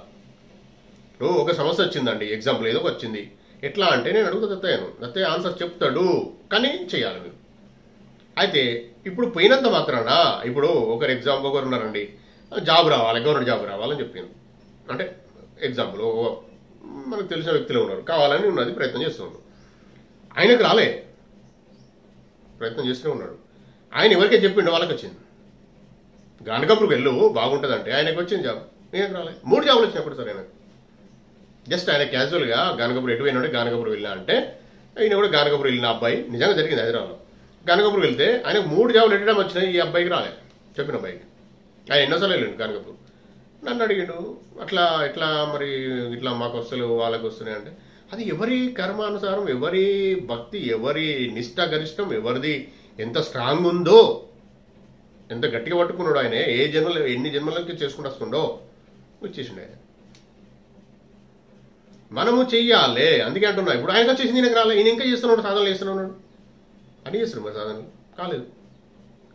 ఒక సమస్య వచ్చిందండి, ఎగ్జాంపుల్ ఏదో వచ్చింది, ఎట్లా అంటే నేను అడుగుతా దత్తయ్య ఆన్సర్ చెప్తాడు, కానీ చేయాలి మీరు. అయితే ఇప్పుడు పోయినంత మాత్రాన ఇప్పుడు ఒకరు ఉన్నారండి, జాబ్ రావాలి, గవర్నమెంట్ జాబ్ రావాలని చెప్పింది అంటే ఎగ్జాంపుల్ మనకు తెలిసిన వ్యక్తులు ఉన్నారు, కావాలని ఉన్నది, ప్రయత్నం చేస్తున్నాడు. ఆయనకు రాలే, ప్రయత్నం చేస్తూనే ఉన్నాడు. ఆయన ఎవరికే చెప్పిండో వాళ్ళకి వచ్చింది. గానకపురికి వెళ్ళు బాగుంటుందంటే ఆయనకు వచ్చింది జాబ్, నేనకు రాలే. 3 జాబులు వచ్చినప్పుడు సార్ ఆయనకు. జస్ట్ ఆయన క్యాజువల్గా గానకపురం ఎటు పోయినాడే గానకపురం వెళ్ళినా అంటే ఆయన కూడా గానకపురం వెళ్ళిన అబ్బాయి నిజంగా జరిగింది హైదరాబాద్లో. గానకపురం వెళ్తే ఆయనకు 3 జాబులు ఎట్టడం వచ్చినాయి, ఈ అబ్బాయికి రాలే. చెప్పిన అబ్బాయికి ఆయన ఎన్నోసార్లు వెళ్ళండి గానకపురం. నన్ను అడిగాడు ఎట్లా మరి ఇట్లా మాకు వస్తలేవు వాళ్ళకి వస్తున్నాయి అంటే అది ఎవరి కర్మానుసారం, ఎవరి భక్తి, ఎవరి నిష్ఠ గరిష్టం, ఎవరిది ఎంత స్ట్రాంగ్ ఉందో, ఎంత గట్టిగా పట్టుకున్నాడు ఆయన, ఎన్ని జన్మలకి చేసుకుంటూ వస్తుండో వచ్చేసిండు ఆయన. మనము చెయ్యాలి, అందుకే అంటున్నా. ఇప్పుడు ఆయన వచ్చేసింది, ఈయనకు రాలే, ఈయన ఇంకా చేస్తున్నాడు, సాధనలు చేస్తున్నాడు, అని చేస్తున్నాడు. మరి సాధనలు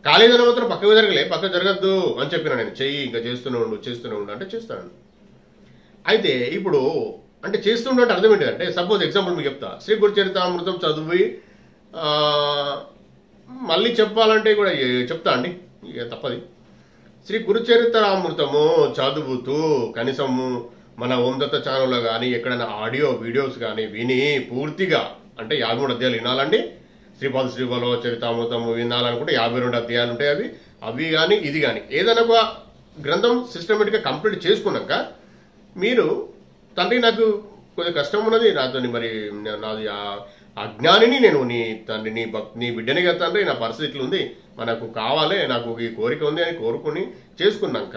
కాలేదని మాత్రం పక్కకు జరగద్దు అని చెప్పిన నేను. చెయ్యి, ఇంకా చేస్తూనే ఉండు అంటే చేస్తాను. అయితే ఇప్పుడు అంటే చేస్తుండే అంటే అర్థం ఏంటంటే, సపోజ్ ఎగ్జాంపుల్ మీకు చెప్తా. శ్రీ గురు చరితామృతం చదివి మళ్ళీ చెప్పాలంటే కూడా చెప్తా అండి, ఇక తప్పది. శ్రీ గురు చరితామృతము చదువుతూ కనీసము మన ఓం దత్త ఛానల్లో కానీ ఎక్కడైనా ఆడియో వీడియోస్ కానీ విని పూర్తిగా అంటే 53 అధ్యాయాలు వినాలండి. శ్రీబలో చరితామృతము వినాలనుకుంటే 52 అధ్యాయాలు ఉంటాయి. అవి కానీ ఇది కానీ ఏదైనా ఒక గ్రంథం సిస్టమేటిక్గా కంప్లీట్ చేసుకున్నాక మీరు తండ్రి నాకు కొద్దిగా కష్టం ఉన్నది నాతో, మరి నాది ఆ జ్ఞానిని నేను నీ తండ్రి నీ బిడ్డని కదా తండ్రి, నా పరిస్థితులు ఉంది, మనకు కావాలి, నాకు ఈ కోరిక ఉంది అని కోరుకుని చేసుకున్నాక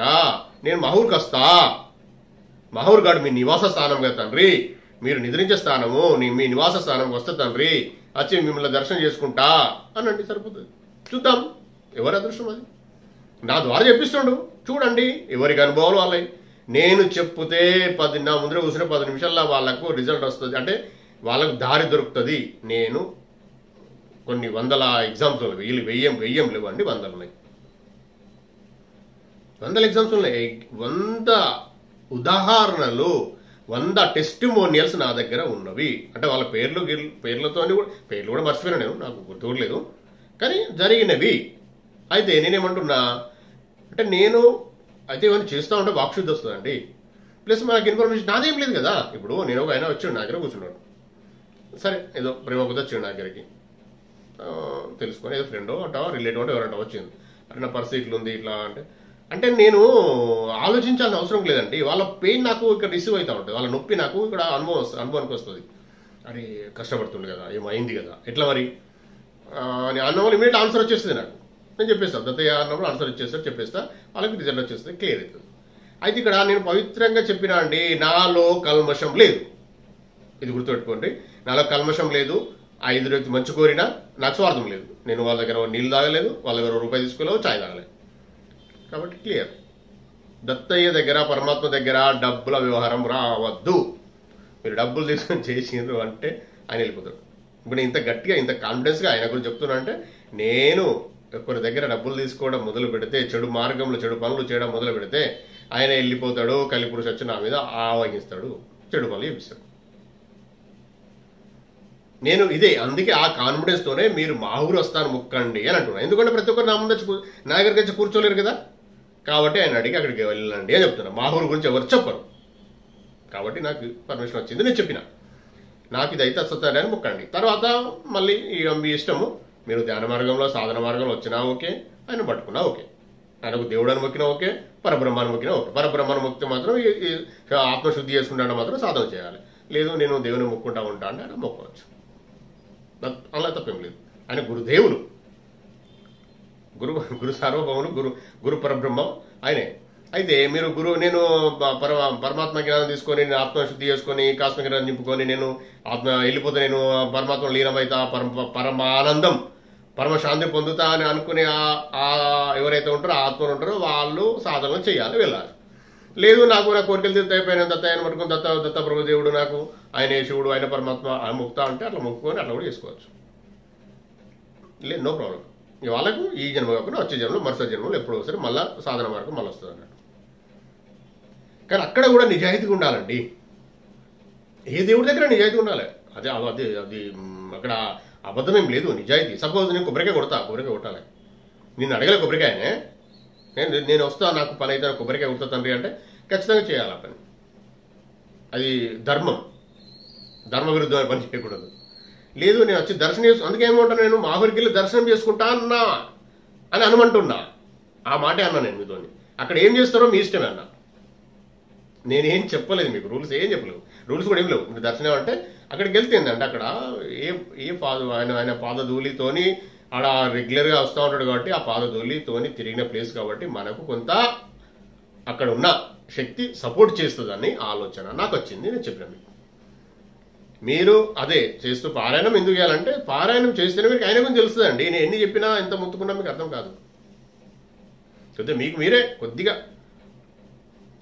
నేను మహూర్కి వస్తా. మహూర్ గాడు మీ నివాస స్థానం కదా తండ్రి, మీరు నిద్రించే స్థానము, మీ నివాస స్థానంకి వస్తా తండ్రి, వచ్చి మిమ్మల్ని దర్శనం చేసుకుంటా అనండి, సరిపోతుంది. చూద్దాం ఎవరి అదృష్టం అది. నా ద్వారా చెప్పిస్తుండు, చూడండి ఎవరికి అనుభవాలు వాళ్ళవి. నేను చెప్తే నా ముందర కూర్చున్న 10 నిమిషాల్లో వాళ్ళకు రిజల్ట్ వస్తుంది, అంటే వాళ్ళకు దారి దొరుకుతుంది. నేను కొన్ని వందల ఎగ్జామ్స్ వెయ్యం లేవండి, వందలు ఉన్నాయి, 100 ఎగ్జామ్స్ ఉన్నాయి, 100 ఉదాహరణలు, 100 టెస్టిమోనియల్స్ నా దగ్గర ఉన్నవి. అంటే వాళ్ళ పేర్లతో పేర్లు కూడా మర్చిపోయినా, నేను నాకు గుర్తులేదు, కానీ జరిగినవి. అయితే నేనేమంటున్నా అంటే నేను అయితే ఇవన్నీ చేస్తూ ఉంటే వాక్శుద్ధి వస్తుందండి. ప్లస్ మనకి ఇన్ఫర్మేషన్ నాదేం లేదు కదా. ఇప్పుడు నేను ఒక ఆయన వచ్చాడు నా దగ్గర కూర్చున్నాడు, సరే ఏదో ప్రేమ కొద్ది వచ్చాడు నా దగ్గరికి, తెలుసుకొని ఏదో ఫ్రెండో అంటావా రిలేటివ్ అంటే ఎవరంట వచ్చింది, అంటే నా పరిస్థితులు ఉంది ఇట్లా అంటే నేను ఆలోచించాల్సిన అవసరం లేదండి. వాళ్ళ పెయిన్ నాకు ఇక్కడ రిసీవ్ అవుతూ ఉంటుంది, వాళ్ళ నొప్పి నాకు ఇక్కడ అనుభవానికి వస్తుంది. అరే కష్టపడుతుంది కదా, ఏమైంది కదా, ఎట్లా మరి అన్న వాళ్ళు ఇమీడియట్ ఆన్సర్ వచ్చేస్తుంది నాకు. నేను చెప్పేస్తాను దత్తయ్య అన్నప్పుడు ఆన్సర్ ఇచ్చేస్తారు, చెప్పేస్తా, వాళ్ళకి రిజల్ట్ వచ్చేస్తుంది, క్లియర్ అవుతుంది. అయితే ఇక్కడ నేను పవిత్రంగా చెప్పినా అండి, నాలో కల్మషం లేదు, ఇది గుర్తుపెట్టుకోండి. నాలో కల్మషం లేదు. ఆ ఎదురు వ్యక్తి మంచి కోరినా నాకు స్వార్థం లేదు. నేను వాళ్ళ దగ్గర నీళ్ళు తాగలేదు, వాళ్ళ దగ్గర రూపాయి తీసుకోలేదు, ఛాయ్ తాగలేదు. కాబట్టి క్లియర్. దత్తయ్య దగ్గర పరమాత్మ దగ్గర డబ్బుల వ్యవహారం రావద్దు. మీరు డబ్బులు తీసుకొని చేసిండ్రు అంటే ఆయన వెళ్ళిపోతాడు. ఇప్పుడు ఇంత గట్టిగా ఇంత కాన్ఫిడెన్స్గా ఆయన గురించి చెప్తున్నా అంటే, నేను ఒకరి దగ్గర డబ్బులు తీసుకోవడం మొదలు పెడితే, చెడు మార్గంలో చెడు పనులు చేయడం మొదలు పెడితే ఆయన వెళ్ళిపోతాడు, కలిపురుషు వచ్చి నా మీద ఆవహిస్తాడు, చెడు పనులు చేపిస్తాడు. నేను ఇదే, అందుకే ఆ కాన్ఫిడెన్స్ తోనే మీరు మా ఊరు వస్తాను ముక్కండి అని అంటున్నాను. ఎందుకంటే ప్రతి ఒక్కరు నా ముందు నా దగ్గరికి వచ్చి కూర్చోలేరు కదా, కాబట్టి ఆయన అడిగి అక్కడికి వెళ్ళండి అని చెప్తున్నా. మా ఊరు గురించి ఎవరు చెప్పరు, కాబట్టి నాకు పర్మిషన్ వచ్చింది, నేను చెప్పిన నాకు ఇది అయితే వస్తుంది అని ముక్కండి. తర్వాత మళ్ళీ మీ ఇష్టము, మీరు ధ్యాన మార్గంలో సాధన మార్గంలో వచ్చినా ఓకే, ఆయన పట్టుకున్నా ఓకే, ఆయనకు దేవుడని మొక్కినా ఓకే, పరబ్రహ్మాన్ని మొక్కినా ఓకే. పరబ్రహ్మాన్ని మొక్కితే మాత్రం ఆత్మశుద్ధి చేసుకుంటా మాత్రం సాధన చేయాలి. లేదు నేను దేవుని మొక్కుంటా ఉంటా అంటే ఆయన మొక్కవచ్చు, అలా తప్పేం లేదు. ఆయన గురుదేవులు, గురు సార్వభౌములు, గురు పరబ్రహ్మం ఆయనే. అయితే మీరు నేను పరమాత్మ జ్ఞానం తీసుకొని, నేను ఆత్మశుద్ధి చేసుకొని, కాస్మిక జ్ఞానం నింపుకొని, నేను వెళ్ళిపోతే నేను పరమాత్మ లీనమైతా, పరమానందం పరమశాంతి పొందుతా అని అనుకునే ఎవరైతే ఉంటారో ఆత్మలు ఉంటారో వాళ్ళు సాధనలు చేయాలి, వెళ్ళాలి. లేదు నాకు నా కోరికలు తీర్త అయిపోయిన దత్తయ్యను పట్టుకుని దత్త ప్రభుదేవుడు నాకు ఆయన శివుడు ఆయన పరమాత్మ ఆయన ముక్తా అంటే అట్లా మొక్కుకొని అట్లా కూడా చేసుకోవచ్చు, లేదు నో ప్రాబ్లం. వాళ్ళకు ఈ జన్మ కాకుండా వచ్చే జన్మలో మరుసటి జన్మలో ఎప్పుడో ఒకసారి మళ్ళీ సాధన మార్గం మళ్ళీ వస్తుంది అన్నట్టు. కానీ అక్కడ కూడా నిజాయితీగా ఉండాలండి, ఏ దేవుడి దగ్గర నిజాయితీ ఉండాలి. అదే అది అది అక్కడ అబద్ధమేం లేదు, నిజాయితీ. సపోజ్ నేను కొబ్బరికాయ కొట్టాలి, నేను అడగలే కొబ్బరికాయనే, నేను వస్తా నాకు పని అయితే కొబ్బరికాయ కొడతా తండ్రి అంటే ఖచ్చితంగా చేయాలి ఆ పని. అది ధర్మ విరుద్ధమైన పని చేయకూడదు. లేదు నేను వచ్చి దర్శనం అందుకే ఏమంటాను, నేను మా ఊరికి వెళ్ళి దర్శనం చేసుకుంటా అన్నా అని అనుమంటున్నా, ఆ మాటే అన్నా నేను మీతో. అక్కడ ఏం చేస్తారో మీ ఇష్టమే అన్నా, నేనేం చెప్పలేదు మీకు, రూల్స్ ఏం చెప్పలేవు, రూల్స్ కూడా ఏం లేవు. మీరు దర్శనం అంటే అక్కడికి వెళ్తే ఏంటంటే అక్కడ ఆయన పాదధూళితోని ఆడ రెగ్యులర్గా వస్తూ ఉంటాడు కాబట్టి ఆ పాదధూళితోని తిరిగిన ప్లేస్ కాబట్టి మనకు కొంత అక్కడ ఉన్న శక్తి సపోర్ట్ చేస్తుందని ఆలోచన నాకు వచ్చింది, నేను చెప్పిన మీకు. మీరు అదే చేస్తూ పారాయణం ఎందుకు చేయాలంటే, పారాయణం చేస్తేనే మీకు ఆయన గురించి తెలుస్తుందండి. నేను ఎన్ని చెప్పినా ఎంత ముత్తుకున్నా మీకు అర్థం కాదు. అయితే మీకు మీరే కొద్దిగా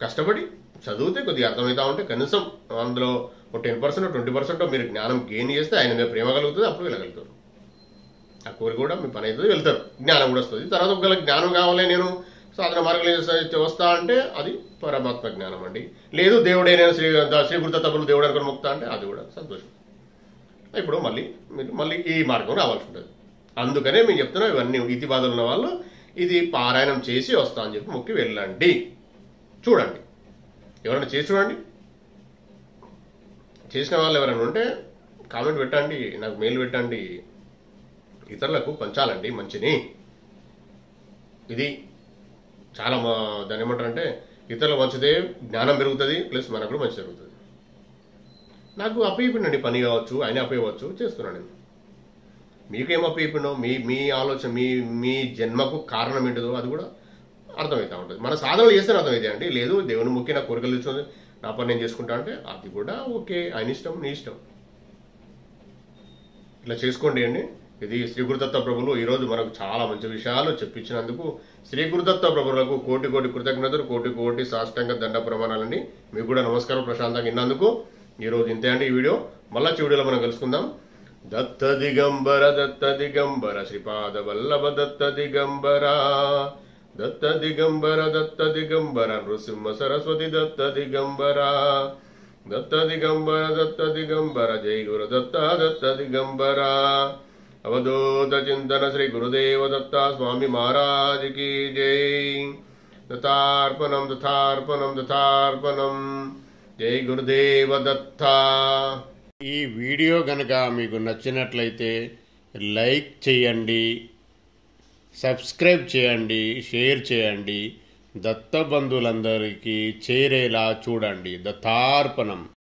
కష్టపడి చదివితే కొద్దిగా అర్థమవుతా ఉంటే కనీసం అందులో 10% 20% మీరు జ్ఞానం గెయిన్ చేస్తే ఆయన మీద ప్రేమ కలుగుతుంది, అప్పుడు వెళ్ళగలుగుతారు. ఆ కోరిక కూడా మీ పని అవుతుంది, వెళ్తారు, జ్ఞానం కూడా వస్తుంది. తర్వాత ఒకవేళ జ్ఞానం కావాలి, నేను సాధన మార్గంలో వస్తా అంటే అది పరమాత్మ జ్ఞానం అండి. లేదు దేవుడే నేను శ్రీ గురుదత్తపులు దేవుడు అనుకుని ముక్తా అంటే అది కూడా సంతోషం. ఇప్పుడు మళ్ళీ ఈ మార్గం రావాల్సి ఉంటుంది. అందుకనే మేము చెప్తున్నాం, ఇవన్నీ ఇతి బాధలు ఉన్న వాళ్ళు ఇది పారాయణం చేసి వస్తా అని చెప్పి మొక్కి వెళ్ళండి. చూడండి, ఎవరైనా చేసి చూడండి. చేసిన వాళ్ళు ఎవరైనా ఉంటే కామెంట్ పెట్టండి, నాకు మెయిల్ పెట్టండి. ఇతరులకు పంచాలండి మంచిని. ఇది చాలా దాని ఏమంటారంటే ఇతరులకు మంచిదే, జ్ఞానం పెరుగుతుంది, ప్లస్ మనకు కూడా మంచి జరుగుతుంది. నాకు అప్పయిపోయిందండి పని కావచ్చు, ఆయన అప్పయ్యవచ్చు, చేస్తున్నాను నేను. మీకేం అప్పయిపోయినావు, మీ ఆలోచన, మీ జన్మకు కారణం ఏంటిదో అది కూడా అర్థమవుతూ ఉంటుంది. మన సాధనలు చేస్తేనే అర్థమైతే అండి. లేదు దేవుని ముఖ్య నా కోరికలు తెచ్చుకుంది, నా పని నేను చేసుకుంటా అంటే అది కూడా ఓకే, ఆయన ఇష్టం, నీ ఇష్టం. ఇట్లా చేసుకోండి అండి. ఇది శ్రీ గురుదత్త ప్రభులు ఈరోజు మనకు చాలా మంచి విషయాలు చెప్పించినందుకు శ్రీ గురుదత్త ప్రభులకు కోటి కోటి కృతజ్ఞతలు, కోటి కోటి సాష్టాంగ దండ ప్రమాణాలండి. మీకు కూడా నమస్కారం ప్రశాంతంగా విన్నందుకు. ఈరోజు ఇంతే అండి ఈ వీడియో. మళ్ళా వీడియోలో మనం కలుసుకుందాం. దత్త దిగంబర శ్రీపాద వల్లభ దత్త దిగంబర, దత్త దిగంబర నృసింహ సరస్వతి దత్త దిగంబర, దత్త దిగంబర జై గురు దత్త దిగంబర. అవధూత చింతన శ్రీ గురుదేవ దత్త స్వామి మహారాజ్ కి జై. దత్తార్పణం దత్తార్పణం దత్తార్పణం. జై గురుదేవ దత్త. ఈ వీడియో గనక మీకు నచ్చినట్లయితే లైక్ చేయండి, సబ్స్క్రైబ్ చేయండి, షేర్ చేయండి, దత్త బంధువులందరికీ చేరేలా చూడండి. దత్తార్పణం.